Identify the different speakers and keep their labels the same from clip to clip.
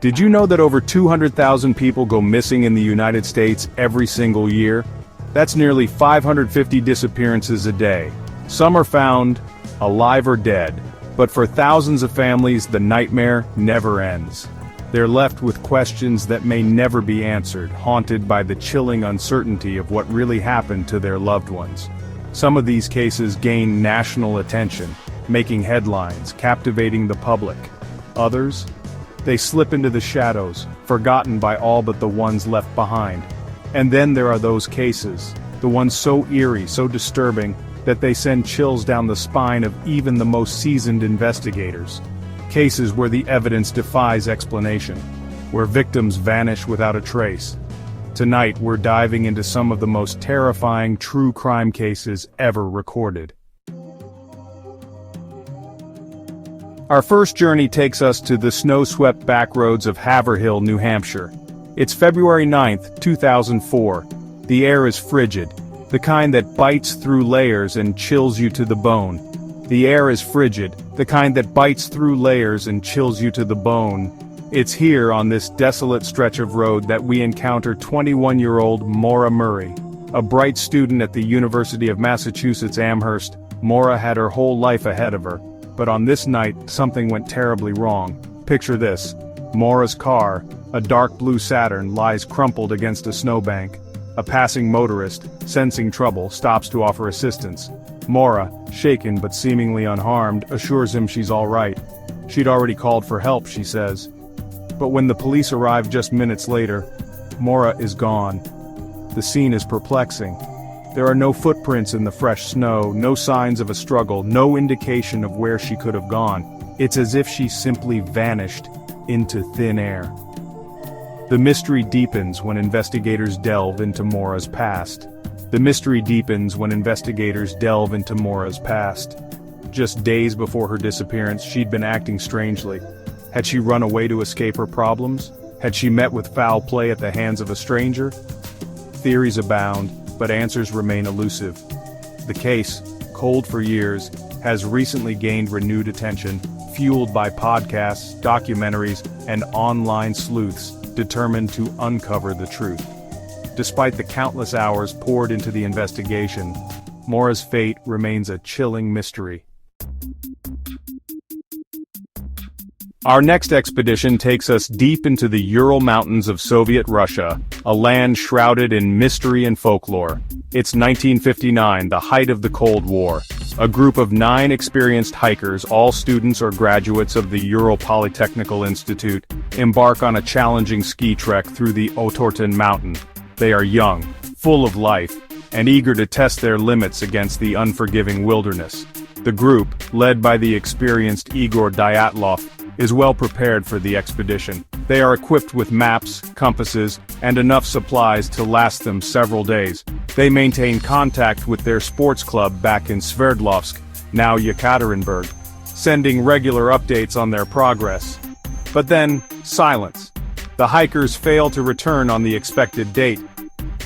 Speaker 1: Did you know that over 200,000 people go missing in the United States every single year? That's nearly 550 disappearances a day. Some are found alive or dead, but for thousands of families the nightmare never ends. They're left with questions that may never be answered, haunted by the chilling uncertainty of what really happened to their loved ones. Some of these cases gain national attention, making headlines, captivating the public. Others? They slip into the shadows, forgotten by all but the ones left behind. And then there are those cases, the ones so eerie, so disturbing, that they send chills down the spine of even the most seasoned investigators. Cases where the evidence defies explanation, where victims vanish without a trace. Tonight we're diving into some of the most terrifying true crime cases ever recorded. Our first journey takes us to the snow-swept backroads of Haverhill, New Hampshire. It's February 9th, 2004. The air is frigid, the kind that bites through layers and chills you to the bone. The air is frigid, the kind that bites through layers and chills you to the bone. It's here on this desolate stretch of road that we encounter 21-year-old Maura Murray. A bright student at the University of Massachusetts Amherst, Maura had her whole life ahead of her. But on this night, something went terribly wrong. Picture this. Maura's car, a dark blue Saturn, lies crumpled against a snowbank. A passing motorist, sensing trouble, stops to offer assistance. Maura, shaken but seemingly unharmed, assures him she's all right. She'd already called for help, she says. But when the police arrive just minutes later, Maura is gone. The scene is perplexing. There are no footprints in the fresh snow, no signs of a struggle, no indication of where she could have gone. It's as if she simply vanished into thin air. The mystery deepens when investigators delve into Maura's past. The mystery deepens when investigators delve into Maura's past. Just days before her disappearance, she'd been acting strangely. Had she run away to escape her problems? Had she met with foul play at the hands of a stranger? Theories abound, but answers remain elusive. The case, cold for years, has recently gained renewed attention, fueled by podcasts, documentaries, and online sleuths determined to uncover the truth. Despite the countless hours poured into the investigation, Maura's fate remains a chilling mystery. Our next expedition takes us deep into the Ural Mountains of Soviet Russia, a land shrouded in mystery and folklore. It's 1959, the height of the Cold War. A group of 9 experienced hikers, all students or graduates of the Ural Polytechnical Institute, embark on a challenging ski trek through the Otorten Mountain. They are young, full of life, and eager to test their limits against the unforgiving wilderness. The group, led by the experienced Igor Dyatlov, is well prepared for the expedition. They are equipped with maps, compasses, and enough supplies to last them several days. They maintain contact with their sports club back in Sverdlovsk, now Yekaterinburg, sending regular updates on their progress. But then, silence. The hikers fail to return on the expected date.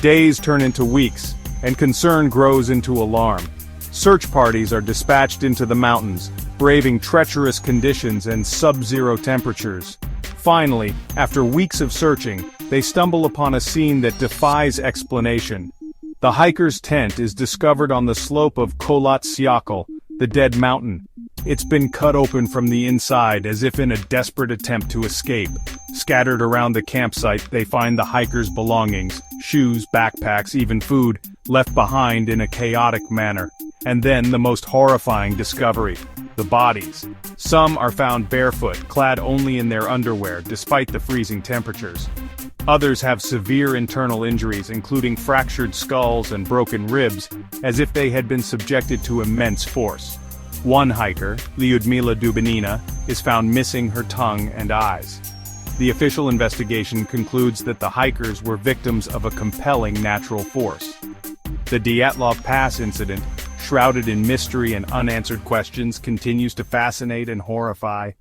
Speaker 1: Days turn into weeks, and concern grows into alarm. Search parties are dispatched into the mountains, braving treacherous conditions and sub-zero temperatures. Finally, after weeks of searching, they stumble upon a scene that defies explanation. The hiker's tent is discovered on the slope of Kholat Syakhl, the dead mountain. It's been cut open from the inside as if in a desperate attempt to escape. Scattered around the campsite, they find the hikers' belongings, shoes, backpacks, even food, left behind in a chaotic manner. And then the most horrifying discovery: the bodies. Some are found barefoot, clad only in their underwear, despite the freezing temperatures. Others have severe internal injuries, including fractured skulls and broken ribs, as if they had been subjected to immense force. One hiker, Lyudmila Dubinina, is found missing her tongue and eyes. The official investigation concludes that the hikers were victims of a compelling natural force. The Dyatlov Pass incident, shrouded in mystery and unanswered questions, continues to fascinate and horrify.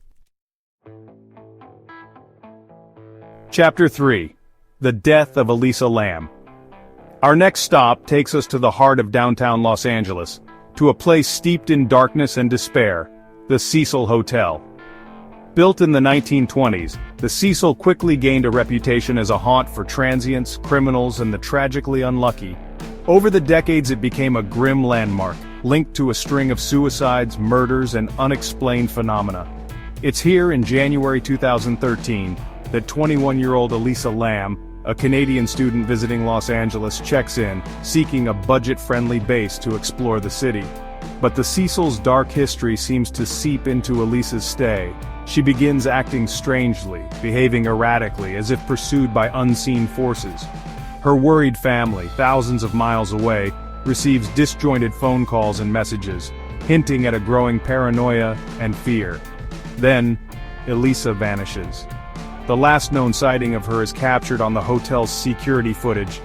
Speaker 1: Chapter 3. The Death of Elisa Lam. Our next stop takes us to the heart of downtown Los Angeles, to a place steeped in darkness and despair, the Cecil Hotel. Built in the 1920s, the Cecil quickly gained a reputation as a haunt for transients, criminals, and the tragically unlucky. Over the decades it became a grim landmark, linked to a string of suicides, murders, and unexplained phenomena. It's here in January 2013 that 21-year-old Elisa Lam, a Canadian student visiting Los Angeles, checks in, seeking a budget-friendly base to explore the city. But the Cecil's dark history seems to seep into Elisa's stay. She begins acting strangely, behaving erratically, as if pursued by unseen forces. Her worried family, thousands of miles away, receives disjointed phone calls and messages, hinting at a growing paranoia and fear. Then, Elisa vanishes. The last known sighting of her is captured on the hotel's security footage.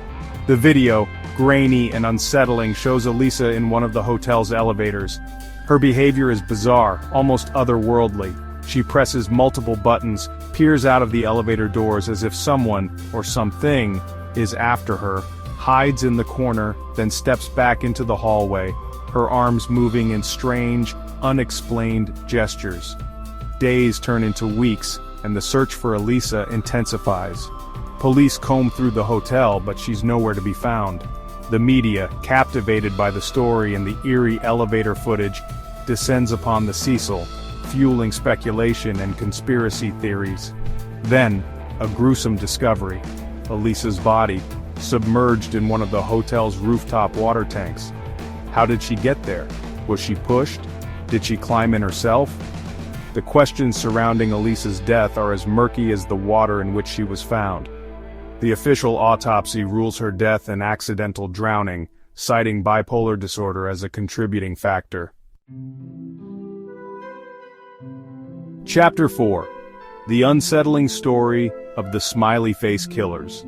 Speaker 1: The video, grainy and unsettling, shows Elisa in one of the hotel's elevators. Her behavior is bizarre, almost otherworldly. She presses multiple buttons, peers out of the elevator doors as if someone, or something, is after her, hides in the corner, then steps back into the hallway, her arms moving in strange, unexplained gestures. Days turn into weeks, and the search for Elisa intensifies. Police comb through the hotel, but she's nowhere to be found. The media, captivated by the story and the eerie elevator footage, descends upon the Cecil, fueling speculation and conspiracy theories. Then, a gruesome discovery: Elisa's body, submerged in one of the hotel's rooftop water tanks. How did she get there? Was she pushed? Did she climb in herself? The questions surrounding Elisa's death are as murky as the water in which she was found. The official autopsy rules her death an accidental drowning, citing bipolar disorder as a contributing factor. Chapter 4. The unsettling story of the smiley face killers.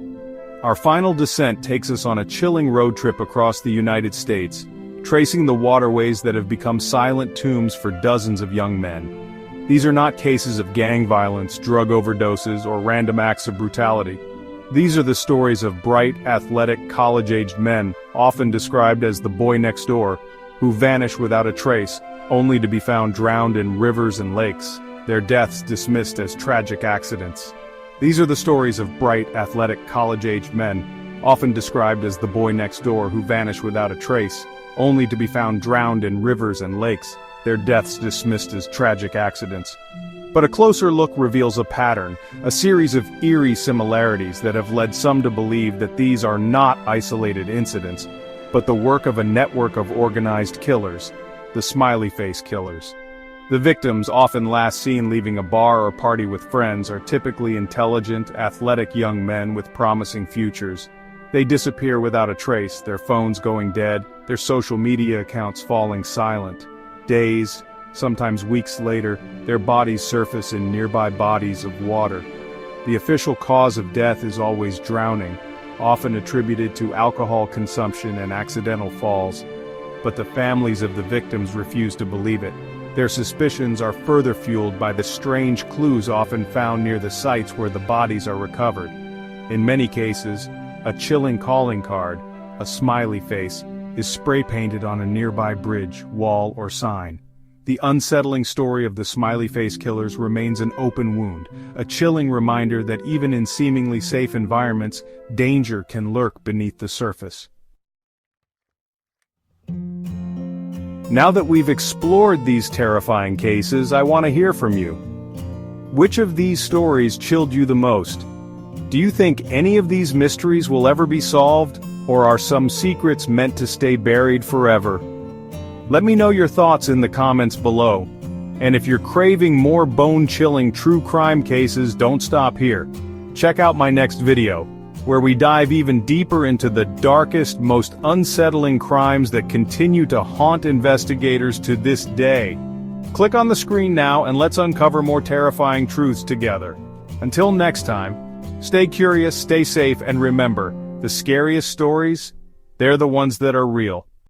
Speaker 1: Our final descent takes us on a chilling road trip across the United States, tracing the waterways that have become silent tombs for dozens of young men. These are not cases of gang violence, drug overdoses, or random acts of brutality. These are the stories of bright, athletic, college-aged men, often described as the boy next door, who vanish without a trace, only to be found drowned in rivers and lakes, their deaths dismissed as tragic accidents. These are the stories of bright, athletic, college-aged men, often described as the boy next door who vanish without a trace, only to be found drowned in rivers and lakes, their deaths dismissed as tragic accidents. But a closer look reveals a pattern, a series of eerie similarities that have led some to believe that these are not isolated incidents, but the work of a network of organized killers, the smiley face killers. The victims, often last seen leaving a bar or party with friends, are typically intelligent, athletic young men with promising futures. They disappear without a trace, their phones going dead, their social media accounts falling silent. Days, sometimes weeks later, their bodies surface in nearby bodies of water. The official cause of death is always drowning, often attributed to alcohol consumption and accidental falls. But the families of the victims refuse to believe it. Their suspicions are further fueled by the strange clues often found near the sites where the bodies are recovered. In many cases, a chilling calling card, a smiley face, is spray-painted on a nearby bridge, wall, or sign. The unsettling story of the smiley face killers remains an open wound, a chilling reminder that even in seemingly safe environments, danger can lurk beneath the surface. Now that we've explored these terrifying cases, I want to hear from you. Which of these stories chilled you the most? Do you think any of these mysteries will ever be solved, or are some secrets meant to stay buried forever? Let me know your thoughts in the comments below. And if you're craving more bone-chilling true crime cases, don't stop here. Check out my next video, where we dive even deeper into the darkest, most unsettling crimes that continue to haunt investigators to this day. Click on the screen now and let's uncover more terrifying truths together. Until next time, stay curious, stay safe, and remember, the scariest stories, they're the ones that are real.